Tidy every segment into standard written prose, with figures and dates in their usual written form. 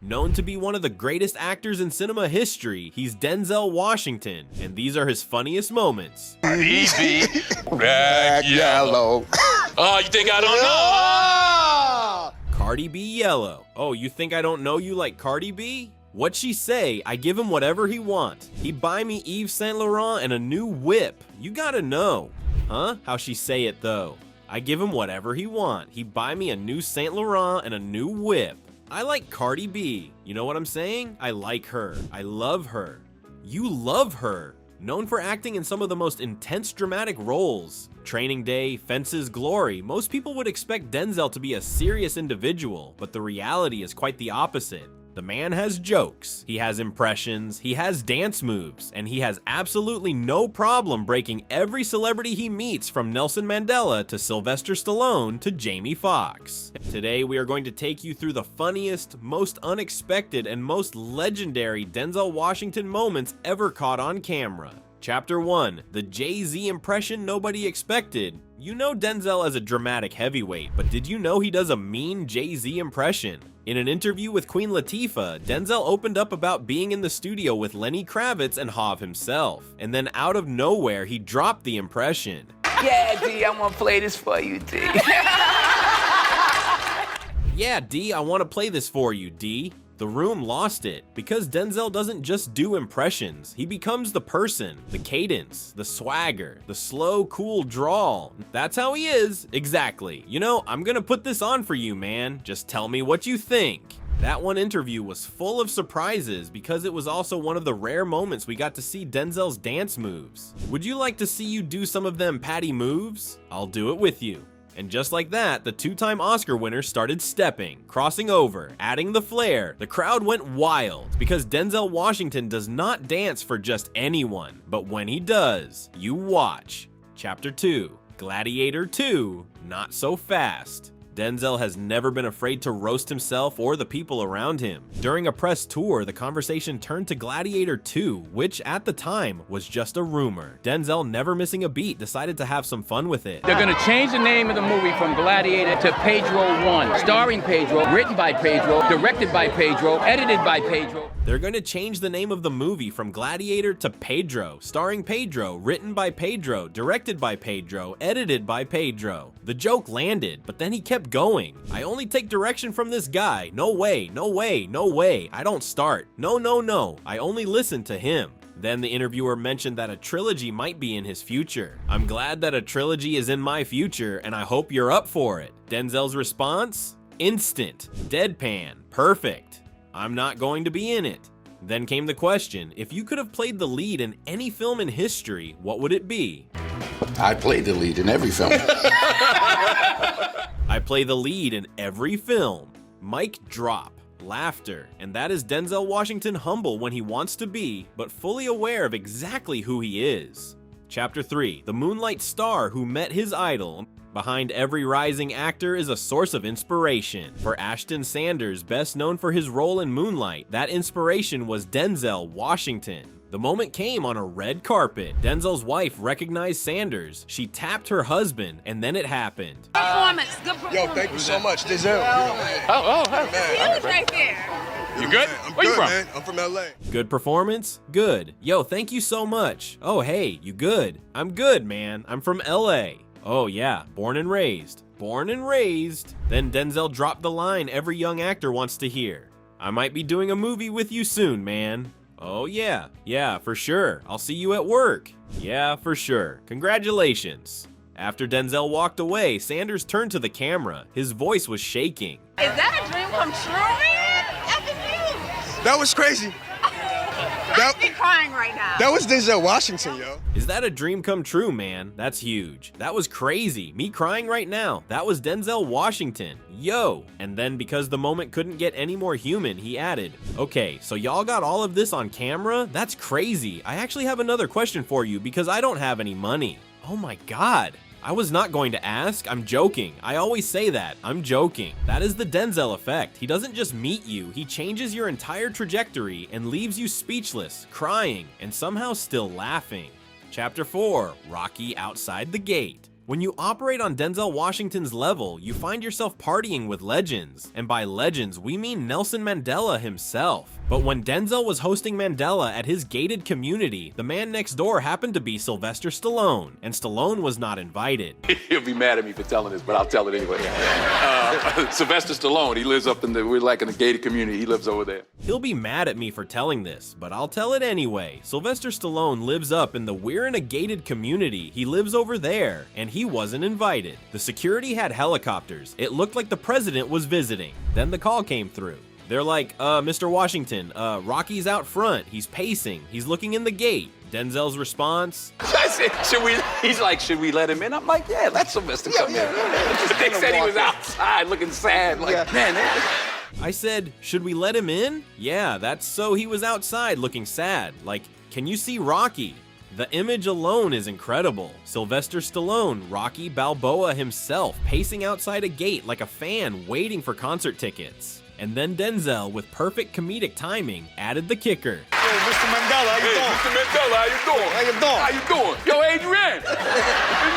Known to be one of the greatest actors in cinema history, he's Denzel Washington, and these are his funniest moments. Easy. Rag yellow. Oh, you think I don't know? Cardi B yellow. Oh, you think I don't know you like Cardi B? What'd she say? I give him whatever he want. He buy me Yves Saint Laurent and a new whip. You gotta know. Huh? How she say it though? I give him whatever he want. He buy me a new Saint Laurent and a new whip. I like Cardi B. You know what I'm saying? I like her. I love her. You love her. Known for acting in some of the most intense dramatic roles. Training Day, Fences, Glory. Most people would expect Denzel to be a serious individual, but the reality is quite the opposite. The man has jokes, he has impressions, he has dance moves, and he has absolutely no problem breaking every celebrity he meets, from Nelson Mandela to Sylvester Stallone to Jamie Foxx. Today we are going to take you through the funniest, most unexpected, and most legendary Denzel Washington moments ever caught on camera. Chapter 1, the Jay-Z impression nobody expected. You know Denzel as a dramatic heavyweight, but did you know he does a mean Jay-Z impression? In an interview with Queen Latifah, Denzel opened up about being in the studio with Lenny Kravitz and Hov himself, and then out of nowhere he dropped the impression. Yeah, D, I want to play this for you, D. Yeah, D, I want to play this for you, D. The room lost it, because Denzel doesn't just do impressions, he becomes the person, the cadence, the swagger, the slow, cool drawl. That's how he is, exactly. You know, I'm gonna put this on for you, man. Just tell me what you think. That one interview was full of surprises because it was also one of the rare moments we got to see Denzel's dance moves. Would you like to see you do some of them Patty moves? I'll do it with you. And just like that, the two-time Oscar winner started stepping, crossing over, adding the flair. The crowd went wild because Denzel Washington does not dance for just anyone, but when he does, you watch. Chapter 2, Gladiator 2, Not So Fast. Denzel has never been afraid to roast himself or the people around him. During a press tour, the conversation turned to Gladiator 2, which at the time was just a rumor. Denzel, never missing a beat, decided to have some fun with it. They're gonna change the name of the movie from Gladiator to Pedro 1, starring Pedro, written by Pedro, directed by Pedro, edited by Pedro. They're going to change the name of the movie from Gladiator to Pedro, starring Pedro, written by Pedro, directed by Pedro, edited by Pedro. The joke landed, but then he kept going. I only take direction from this guy. No way, no way, no way. I don't start. No, no, no. I only listen to him. Then the interviewer mentioned that a trilogy might be in his future. I'm glad that a trilogy is in my future, and I hope you're up for it. Denzel's response? Instant. Deadpan. Perfect. I'm not going to be in it. Then came the question, if you could have played the lead in any film in history, what would it be? I played the lead in every film. I play the lead in every film. Mic drop. Laughter. And that is Denzel Washington, humble when he wants to be, but fully aware of exactly who he is. Chapter 3, the Moonlight star who met his idol. Behind every rising actor is a source of inspiration. For Ashton Sanders, best known for his role in Moonlight, that inspiration was Denzel Washington. The moment came on a red carpet. Denzel's wife recognized Sanders. She tapped her husband, and then it happened. Performance, good performance. Yo, thank you so much, Denzel. Huge right there. You good? I'm Where you good, from? man. I'm from LA. Good performance? Good. Yo, thank you so much. Oh, hey, you good? I'm good, man. I'm from LA. Oh yeah, born and raised. Born and raised. Then Denzel dropped the line every young actor wants to hear. I might be doing a movie with you soon, man. Oh yeah, for sure. I'll see you at work. Yeah, for sure. Congratulations. After Denzel walked away, Sanders turned to the camera. His voice was shaking. Is that a dream come true, man? That's huge. That was crazy. I'm crying right now. That was Denzel Washington, yo. Is that a dream come true, man? That's huge. That was crazy. Me crying right now. That was Denzel Washington. Yo. And then because the moment couldn't get any more human, he added, okay, so y'all got all of this on camera? That's crazy. I actually have another question for you because I don't have any money. Oh my God. I was not going to ask. I'm joking. I always say that. I'm joking. That is the Denzel effect. He doesn't just meet you, he changes your entire trajectory and leaves you speechless, crying, and somehow still laughing. Chapter 4, Rocky Outside the Gate. When you operate on Denzel Washington's level, you find yourself partying with legends. And by legends, we mean Nelson Mandela himself. But when Denzel was hosting Mandela at his gated community, the man next door happened to be Sylvester Stallone, and Stallone was not invited. He'll be mad at me for telling this, but I'll tell it anyway. Sylvester Stallone, he lives up we're like in the gated community, he lives over there. He'll be mad at me for telling this, but I'll tell it anyway. Sylvester Stallone lives up in the we're in a gated community, he lives over there, and he wasn't invited. The security had helicopters. It looked like the president was visiting. Then the call came through. They're like, Mr. Washington, Rocky's out front. He's pacing. He's looking in the gate. Denzel's response? I said, he's like, should we let him in? I'm like, yeah, let Sylvester come in. They said he was outside looking sad. Like, man. I said, should we let him in? Yeah, that's so he was outside looking sad. Like, can you see Rocky? The image alone is incredible. Sylvester Stallone, Rocky Balboa himself, pacing outside a gate like a fan waiting for concert tickets. And then Denzel, with perfect comedic timing, added the kicker. Yo, Mr. Mandela, how you doing? Mr. Mandela, how you doing? How you doing? How you doing? Yo, Adrian, it's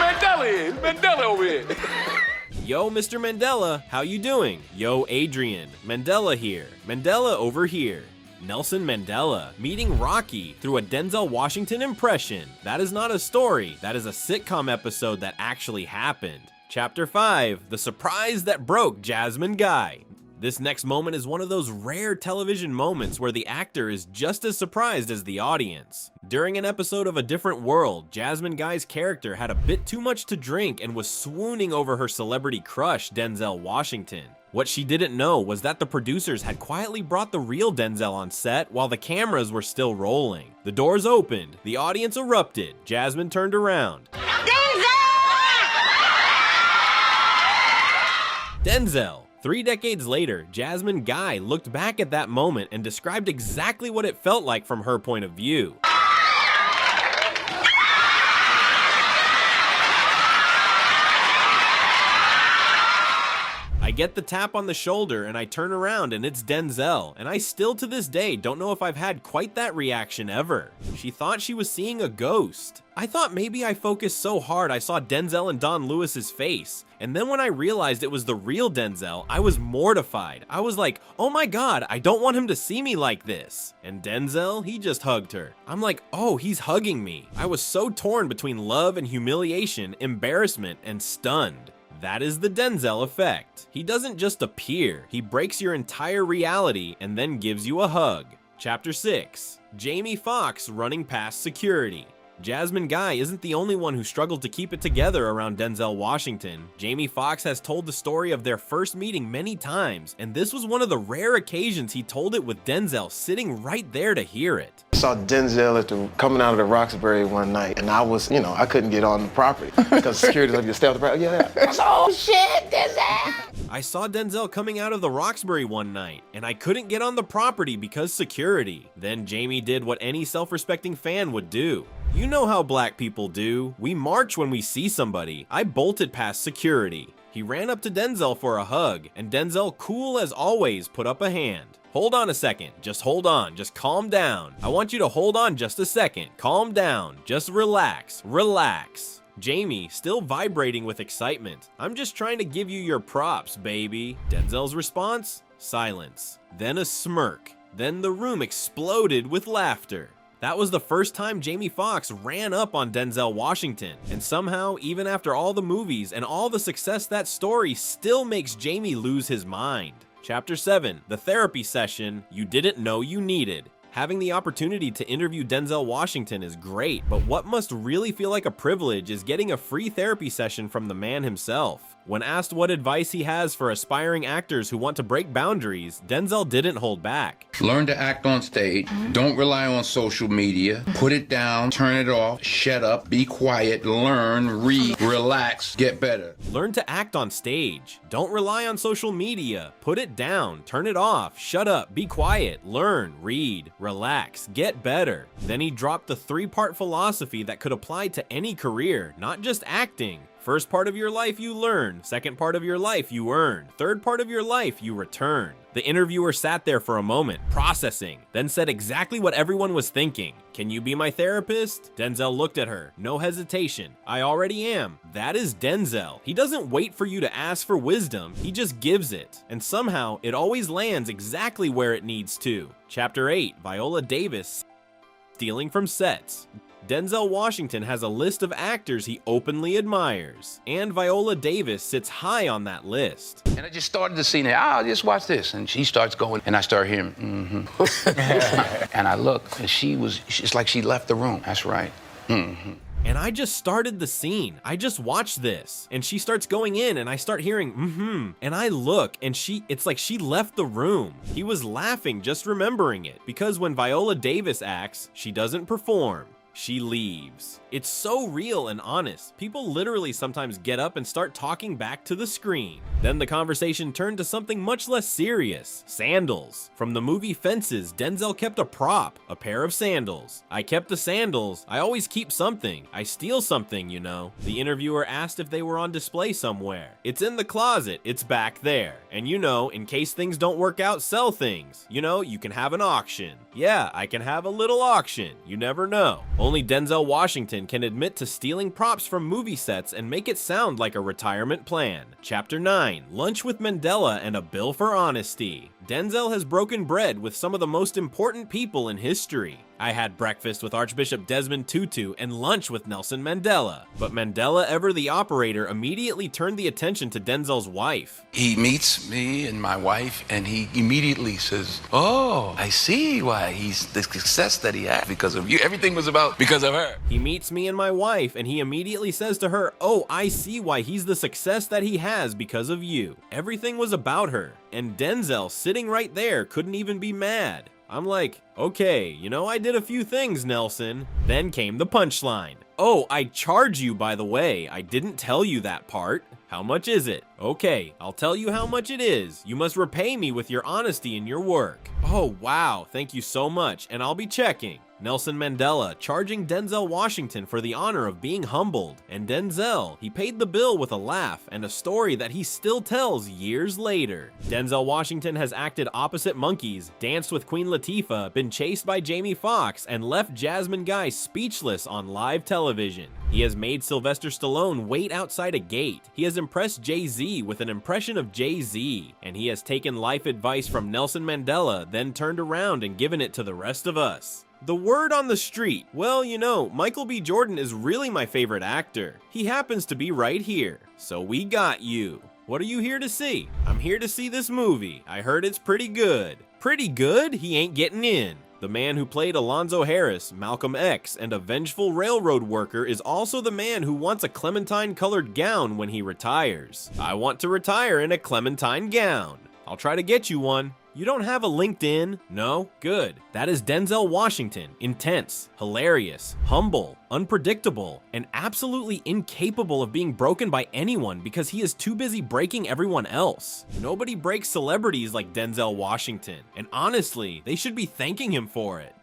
Mandela here. It's Mandela over here. Yo, Mr. Mandela, how you doing? Yo, Adrian, Mandela here. Mandela over here. Nelson Mandela meeting Rocky through a Denzel Washington impression. That is not a story. That is a sitcom episode that actually happened. Chapter 5, The Surprise That Broke Jasmine Guy. This next moment is one of those rare television moments where the actor is just as surprised as the audience. During an episode of A Different World, Jasmine Guy's character had a bit too much to drink and was swooning over her celebrity crush, Denzel Washington. What she didn't know was that the producers had quietly brought the real Denzel on set while the cameras were still rolling. The doors opened, the audience erupted, Jasmine turned around. Denzel! 3 decades later, Jasmine Guy looked back at that moment and described exactly what it felt like from her point of view. I get the tap on the shoulder and I turn around and it's Denzel, and I still to this day don't know if I've had quite that reaction ever. She thought she was seeing a ghost. I thought maybe I focused so hard I saw Denzel and Don Lewis's face, and then when I realized it was the real Denzel, I was mortified. I was like, oh my god, I don't want him to see me like this. And Denzel, he just hugged her. I'm like, oh, he's hugging me. I was so torn between love and humiliation, embarrassment, and stunned. That is the Denzel effect. He doesn't just appear, he breaks your entire reality and then gives you a hug. Chapter 6, Jamie Foxx running past security. Jasmine Guy isn't the only one who struggled to keep it together around Denzel Washington. Jamie Foxx has told the story of their first meeting many times, and this was one of the rare occasions he told it with Denzel sitting right there to hear it. I saw Denzel coming out of the Roxbury one night, and I was, I couldn't get on the property because security was like, you stay off the property. Yeah. I was, oh shit, Denzel! I saw Denzel coming out of the Roxbury one night, and I couldn't get on the property because security. Then Jamie did what any self-respecting fan would do. You know how black people do. We march when we see somebody. I bolted past security. He ran up to Denzel for a hug, and Denzel, cool as always, put up a hand. Hold on a second. Just hold on. Just calm down. I want you to hold on just a second. Calm down. Just relax. Relax. Jamie, still vibrating with excitement. I'm just trying to give you your props, baby. Denzel's response? Silence. Then a smirk. Then the room exploded with laughter. That was the first time Jamie Foxx ran up on Denzel Washington, and somehow, even after all the movies and all the success, that story still makes Jamie lose his mind. Chapter 7, The Therapy Session You Didn't Know You Needed. Having the opportunity to interview Denzel Washington is great, but what must really feel like a privilege is getting a free therapy session from the man himself. When asked what advice he has for aspiring actors who want to break boundaries, Denzel didn't hold back. Learn to act on stage. Don't rely on social media. Put it down, turn it off, shut up, be quiet, learn, read, relax, get better. Learn to act on stage. Don't rely on social media. Put it down, turn it off, shut up, be quiet, learn, read, relax, get better. Then he dropped the 3-part philosophy that could apply to any career, not just acting. First part of your life you learn, second part of your life you earn, third part of your life you return. The interviewer sat there for a moment, processing, then said exactly what everyone was thinking. Can you be my therapist? Denzel looked at her, no hesitation. I already am. That is Denzel. He doesn't wait for you to ask for wisdom, he just gives it. And somehow, it always lands exactly where it needs to. Chapter 8, Viola Davis, stealing from sets. Denzel Washington has a list of actors he openly admires, and Viola Davis sits high on that list. And I just started the scene there. Just watch this. And she starts going, and I start hearing, And I look, and it's like she left the room. That's right. And I just started the scene. I just watched this. And she starts going in and I start hearing, And I look and it's like she left the room. He was laughing just remembering it. Because when Viola Davis acts, she doesn't perform. She leaves. It's so real and honest. People literally sometimes get up and start talking back to the screen. Then the conversation turned to something much less serious. Sandals. From the movie Fences, Denzel kept a prop, a pair of sandals. I kept the sandals. I always keep something. I steal something, you know. The interviewer asked if they were on display somewhere. It's in the closet. It's back there. And you know, in case things don't work out, sell things. You know, you can have an auction. Yeah, I can have a little auction. You never know. Only Denzel Washington can admit to stealing props from movie sets and make it sound like a retirement plan. Chapter 9, Lunch with Mandela and a Bill for Honesty. Denzel has broken bread with some of the most important people in history. I had breakfast with Archbishop Desmond Tutu and lunch with Nelson Mandela. But Mandela, ever the operator, immediately turned the attention to Denzel's wife. He meets me and my wife, and he immediately says, "Oh, I see why he's the success that he had because of you. Everything was about because of her." He meets me and my wife, and he immediately says to her, "Oh, I see why he's the success that he has because of you." Everything was about her, and Denzel, sitting right there, couldn't even be mad. I'm like, okay, you know, I did a few things, Nelson. Then came the punchline. "Oh, I charge you, by the way. I didn't tell you that part. How much is it?" "Okay, I'll tell you how much it is. You must repay me with your honesty in your work." "Oh, wow, thank you so much, and I'll be checking." Nelson Mandela charging Denzel Washington for the honor of being humbled. And Denzel, he paid the bill with a laugh and a story that he still tells years later. Denzel Washington has acted opposite monkeys, danced with Queen Latifah, been chased by Jamie Foxx, and left Jasmine Guy speechless on live television. He has made Sylvester Stallone wait outside a gate. He has impressed Jay-Z with an impression of Jay-Z. And he has taken life advice from Nelson Mandela, then turned around and given it to the rest of us. The word on the street, well, you know, Michael B. Jordan is really my favorite actor. He happens to be right here. So we got you. What are you here to see? I'm here to see this movie. I heard it's pretty good. Pretty good? He ain't getting in. The man who played Alonzo Harris, Malcolm X, and a vengeful railroad worker is also the man who wants a clementine-colored gown when he retires. I want to retire in a clementine gown. I'll try to get you one. You don't have a LinkedIn? No? Good. That is Denzel Washington. Intense, hilarious, humble, unpredictable, and absolutely incapable of being broken by anyone because he is too busy breaking everyone else. Nobody breaks celebrities like Denzel Washington, and honestly, they should be thanking him for it.